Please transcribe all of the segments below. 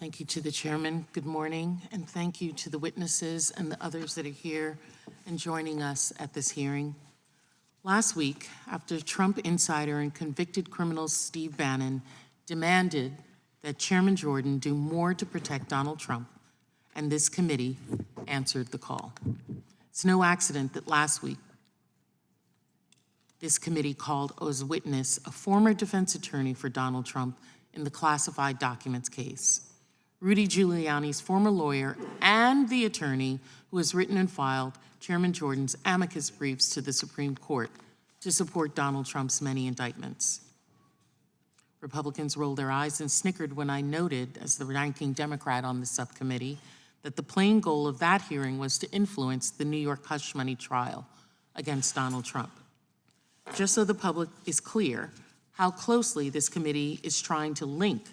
Thank you to the chairman. Good morning. And thank you to the witnesses and the others that are here and joining us at this hearing. Last week, after Trump insider and convicted criminal Steve Bannon demanded that Chairman Jordan do more to protect Donald Trump, and this committee answered the call. It's no accident that last week, this committee called as witness a former defense attorney for Donald Trump in the classified documents case. Rudy Giuliani's former lawyer and the attorney who has written and filed Chairman Jordan's amicus briefs to the Supreme Court to support Donald Trump's many indictments. Republicans rolled their eyes and snickered when I noted, as the ranking Democrat on the subcommittee, that the plain goal of that hearing was to influence the New York hush money trial against Donald Trump. Just so the public is clear how closely this committee is trying to link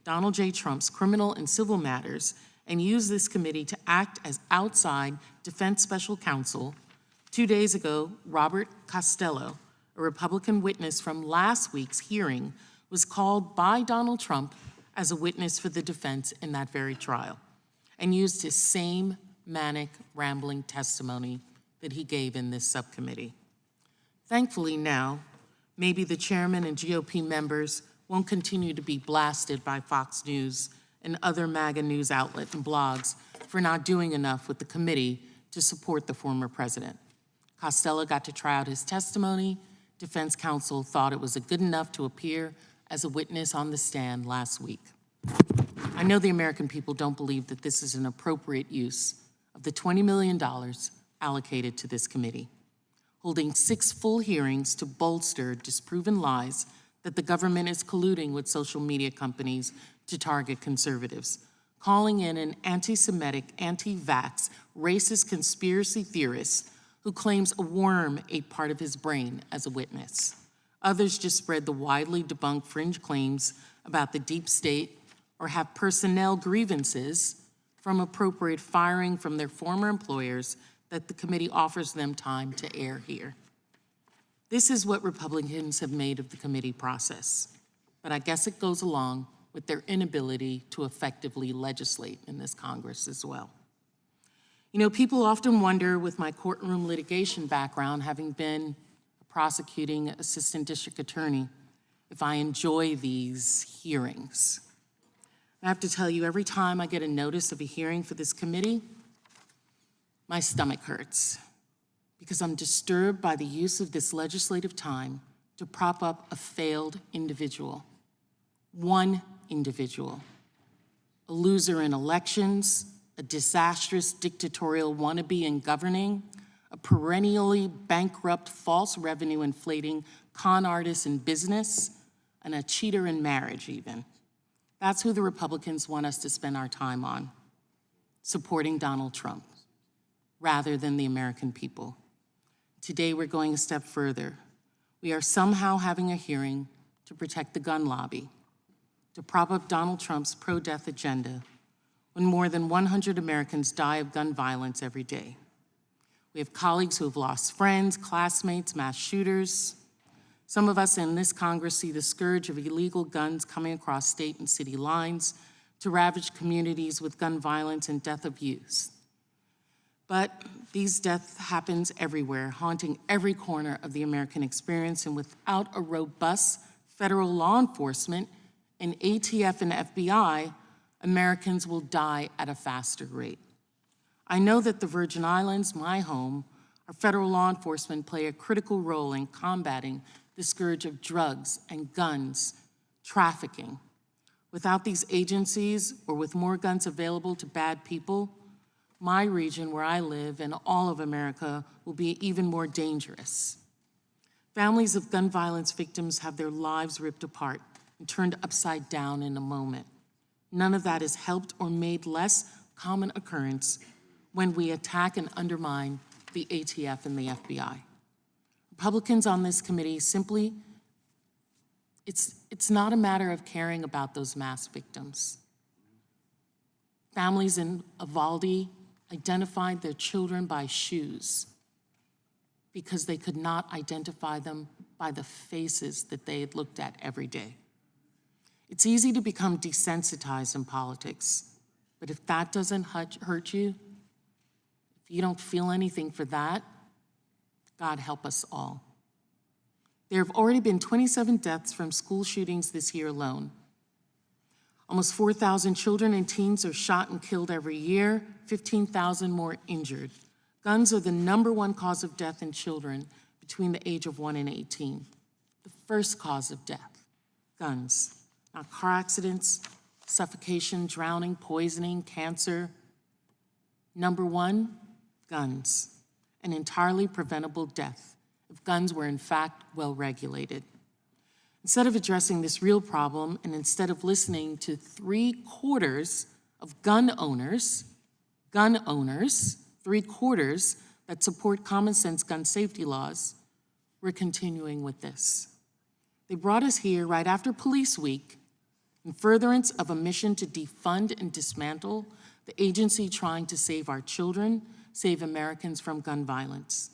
Donald J. Trump's criminal and civil matters and use this committee to act as outside defense special counsel, 2 days ago, Robert Costello, a Republican witness from last week's hearing, was called by Donald Trump as a witness for the defense in that very trial and used his same manic, rambling testimony that he gave in this subcommittee. Thankfully now, maybe the chairman and GOP members won't continue to be blasted by Fox News and other MAGA news outlets and blogs for not doing enough with the committee to support the former president. Costello got to try out his testimony. Defense counsel thought it was good enough to appear as a witness on the stand last week. I know the American people don't believe that this is an appropriate use of the $20 million allocated to this committee, holding 6 full hearings to bolster disproven lies that the government is colluding with social media companies to target conservatives, calling in an anti-Semitic, anti-vax, racist conspiracy theorist who claims a worm ate part of his brain as a witness. Others just spread the widely debunked fringe claims about the deep state or have personnel grievances from appropriate firing from their former employers that the committee offers them time to air here. This is what Republicans have made of the committee process, but I guess it goes along with their inability to effectively legislate in this Congress as well. You know, people often wonder, with my courtroom litigation background, having been a prosecuting assistant district attorney, if I enjoy these hearings. I have to tell you, every time I get a notice of a hearing for this committee, my stomach hurts because I'm disturbed by the use of this legislative time to prop up a failed individual, one individual, a loser in elections, a disastrous dictatorial wannabe in governing, a perennially bankrupt, false revenue inflating con artist in business, and a cheater in marriage even. That's who the Republicans want us to spend our time on, supporting Donald Trump, rather than the American people. Today, we're going a step further. We are somehow having a hearing to protect the gun lobby, to prop up Donald Trump's pro-death agenda, when more than 100 Americans die of gun violence every day. We have colleagues who have lost friends, classmates, mass shooters. Some of us in this Congress see the scourge of illegal guns coming across state and city lines to ravage communities with gun violence and death of youth. But these deaths happens everywhere, haunting every corner of the American experience, and without a robust federal law enforcement and ATF and FBI, Americans will die at a faster rate. I know that the Virgin Islands, my home, our federal law enforcement play a critical role in combating the scourge of drugs and guns, trafficking. Without these agencies, or with more guns available to bad people, my region where I live and all of America will be even more dangerous. Families of gun violence victims have their lives ripped apart and turned upside down in a moment. None of that is helped or made less common occurrence when we attack and undermine the ATF and the FBI. Republicans on this committee simply, it's not a matter of caring about those mass victims. Families in Uvalde identified their children by shoes because they could not identify them by the faces that they had looked at every day. It's easy to become desensitized in politics, but if that doesn't hurt you, if you don't feel anything for that, God help us all. There have already been 27 deaths from school shootings this year alone. Almost 4,000 children and teens are shot and killed every year, 15,000 more injured. Guns are the #1 cause of death in children between the age of 1 and 18. The first cause of death, guns. Not car accidents, suffocation, drowning, poisoning, cancer. #1, guns. An entirely preventable death if guns were in fact well regulated. Instead of addressing this real problem, and instead of listening to 3/4 of gun owners, 3/4 that support common sense gun safety laws, we're continuing with this. They brought us here right after Police Week in furtherance of a mission to defund and dismantle the agency trying to save our children, save Americans from gun violence.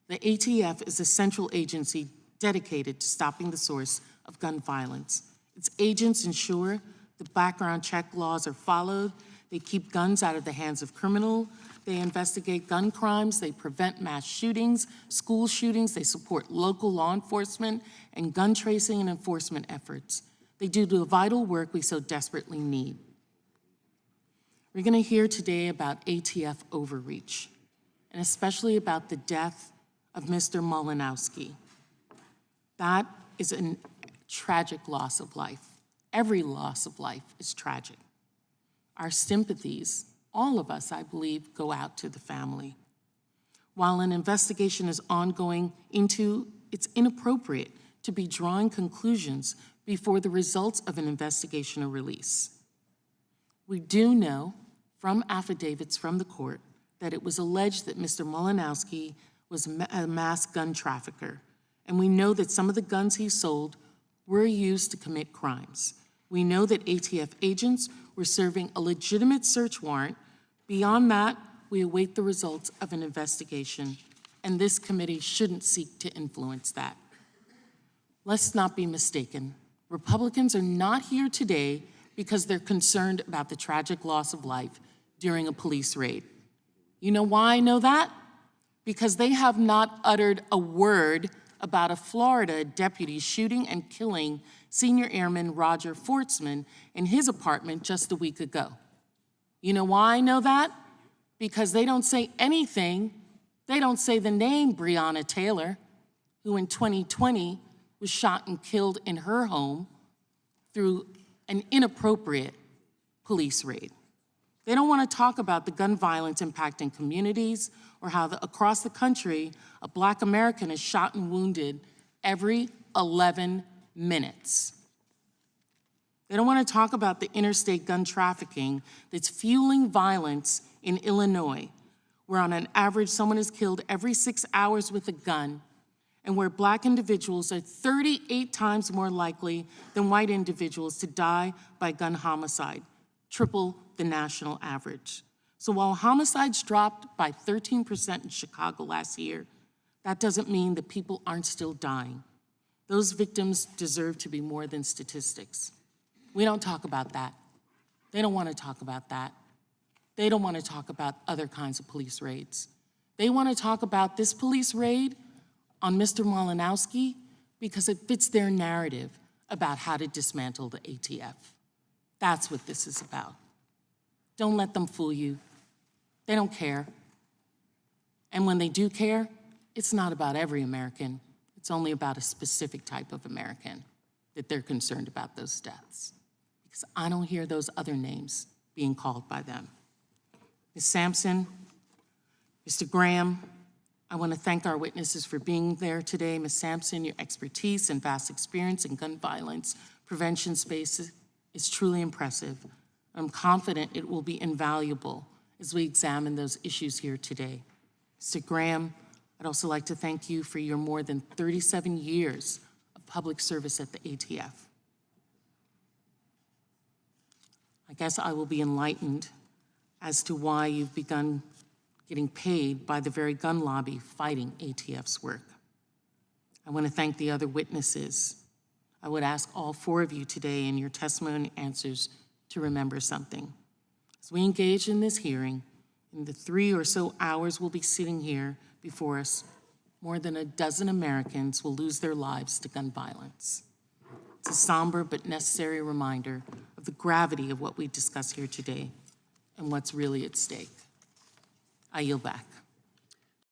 The ATF is a central agency dedicated to stopping the source of gun violence. Its agents ensure the background check laws are followed. They keep guns out of the hands of criminals. They investigate gun crimes. They prevent mass shootings, school shootings. They support local law enforcement and gun tracing and enforcement efforts. They do the vital work we so desperately need. We're going to hear today about ATF overreach, and especially about the death of Mr. Malinowski. That is a tragic loss of life. Every loss of life is tragic. Our sympathies, all of us, I believe, go out to the family. While an investigation is ongoing it's inappropriate to be drawing conclusions before the results of an investigation are released. We do know from affidavits from the court that it was alleged that Mr. Malinowski was a mass gun trafficker, and we know that some of the guns he sold were used to commit crimes. We know that ATF agents were serving a legitimate search warrant. Beyond that, we await the results of an investigation, and this committee shouldn't seek to influence that. Let's not be mistaken. Republicans are not here today because they're concerned about the tragic loss of life during a police raid. You know why I know that? Because they have not uttered a word about a Florida deputy shooting and killing Senior Airman Roger Fortsman in his apartment just a week ago. You know why I know that? Because they don't say anything. They don't say the name Breonna Taylor, who in 2020 was shot and killed in her home through an inappropriate police raid. They don't want to talk about the gun violence impacting communities or how across the country, a Black American is shot and wounded every 11 minutes. They don't want to talk about the interstate gun trafficking that's fueling violence in Illinois, where on an average, someone is killed every 6 hours with a gun, and where Black individuals are 38 times more likely than white individuals to die by gun homicide, triple the national average. So while homicides dropped by 13% in Chicago last year, that doesn't mean that people aren't still dying. Those victims deserve to be more than statistics. We don't talk about that. They don't want to talk about that. They don't want to talk about other kinds of police raids. They want to talk about this police raid on Mr. Malinowski because it fits their narrative about how to dismantle the ATF. That's what this is about. Don't let them fool you. They don't care. And when they do care, it's not about every American. It's only about a specific type of American that they're concerned about those deaths. Because I don't hear those other names being called by them. Ms. Sampson, Mr. Graham, I want to thank our witnesses for being there today. Ms. Sampson, your expertise and vast experience in gun violence prevention spaces is truly impressive. I'm confident it will be invaluable as we examine those issues here today. Mr. Graham, I'd also like to thank you for your more than 37 years of public service at the ATF. I guess I will be enlightened as to why you've begun getting paid by the very gun lobby fighting ATF's work. I want to thank the other witnesses. I would ask all four of you today in your testimony answers to remember something. As we engage in this hearing, in the 3 or so hours we'll be sitting here before us, more than a dozen Americans will lose their lives to gun violence. It's a somber but necessary reminder of the gravity of what we discuss here today and what's really at stake. I yield back.